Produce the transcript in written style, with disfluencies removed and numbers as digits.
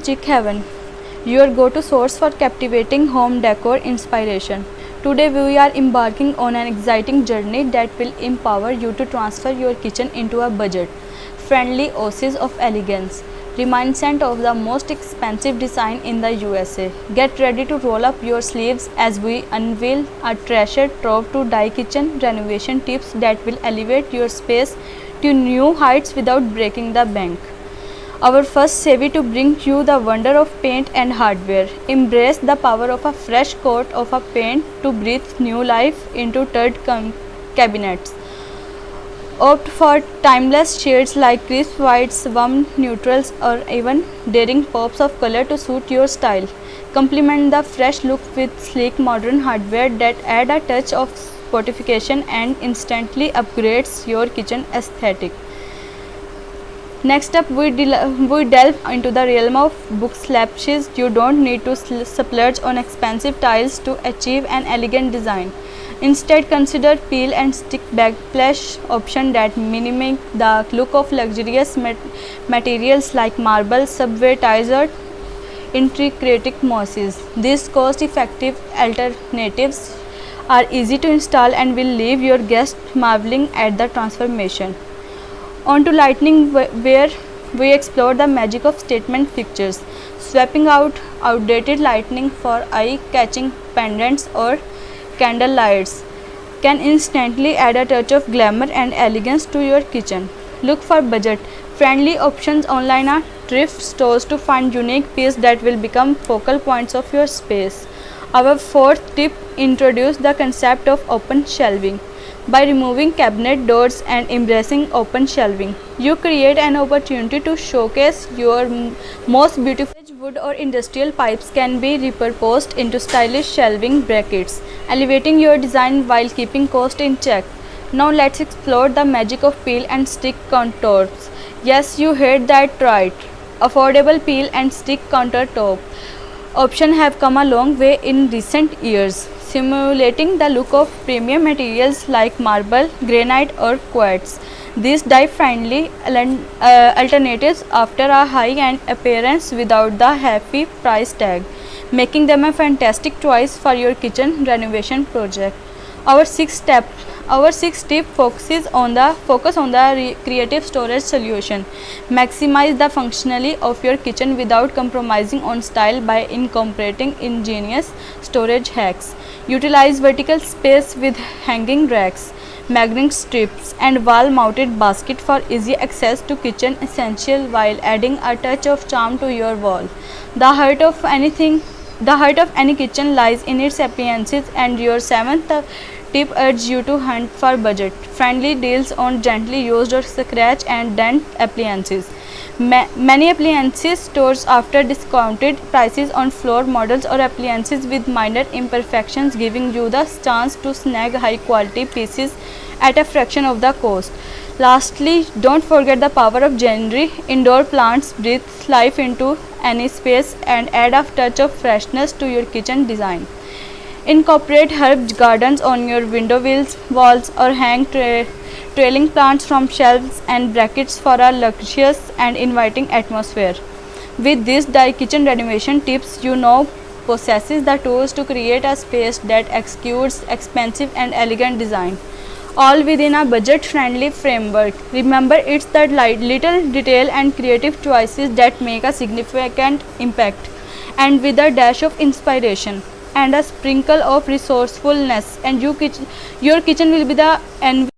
Magic Heaven, your go-to source for captivating home decor inspiration. Today we are embarking on an exciting journey that will empower you to transfer your kitchen into a budget-friendly oasis of elegance, reminiscent of the most expensive design in the USA. Get ready to roll up your sleeves as we unveil a treasure trove to die kitchen renovation tips that will elevate your space to new heights without breaking the bank. Our first savvy to bring you the wonder of paint and hardware. Embrace the power of a fresh coat of a paint to breathe new life into turd cabinets. Opt for timeless shades like crisp whites, warm neutrals, or even daring pops of color to suit your style. Complement the fresh look with sleek modern hardware that add a touch of fortification and instantly upgrades your kitchen aesthetic. Next up, we delve into the realm of bookshelves. You don't need to splurge on expensive tiles to achieve an elegant design. Instead, consider peel and stick backsplash option that mimic the look of luxurious materials like marble, subway tiles, or intricate mosses. These cost-effective alternatives are easy to install and will leave your guests marveling at the transformation. On to lighting, where we explore the magic of statement fixtures, swapping out outdated lighting for eye-catching pendants or candle lights can instantly add a touch of glamour and elegance to your kitchen. Look for budget-friendly options online at thrift stores to find unique pieces that will become focal points of your space. Our fourth tip introduces the concept of open shelving. By removing cabinet doors and embracing open shelving, you create an opportunity to showcase your most beautiful wood or industrial pipes can be repurposed into stylish shelving brackets, elevating your design while keeping cost in check. Now let's explore the magic of peel and stick countertops. Yes, you heard that right. Affordable peel and stick countertop options have come a long way in recent years, simulating the look of premium materials like marble, granite, or quartz. These dive-friendly alternatives offer a high-end appearance without the hefty price tag, making them a fantastic choice for your kitchen renovation project. Our sixth tip focuses on the creative storage solution. Maximize the functionality of your kitchen without compromising on style by incorporating ingenious storage hacks. Utilize vertical space with hanging racks, magnetic strips, and wall-mounted basket for easy access to kitchen essentials while adding a touch of charm to your wall. The heart of any kitchen lies in its appliances, and your seventh tip urges you to hunt for budget-friendly deals on gently used or scratch and dent appliances. Many appliances stores offer discounted prices on floor models or appliances with minor imperfections, giving you the chance to snag high-quality pieces at a fraction of the cost. Lastly, don't forget the power of greenery. Indoor plants breathe life into any space and add a touch of freshness to your kitchen design. Incorporate herb gardens on your window walls or hang trailing plants from shelves and brackets for a luxurious and inviting atmosphere. With these kitchen renovation tips, you now possesses the tools to create a space that executes expensive and elegant design, all within a budget-friendly framework. Remember, it's the little detail and creative choices that make a significant impact, and with a dash of inspiration and a sprinkle of resourcefulness, and your kitchen will be the envy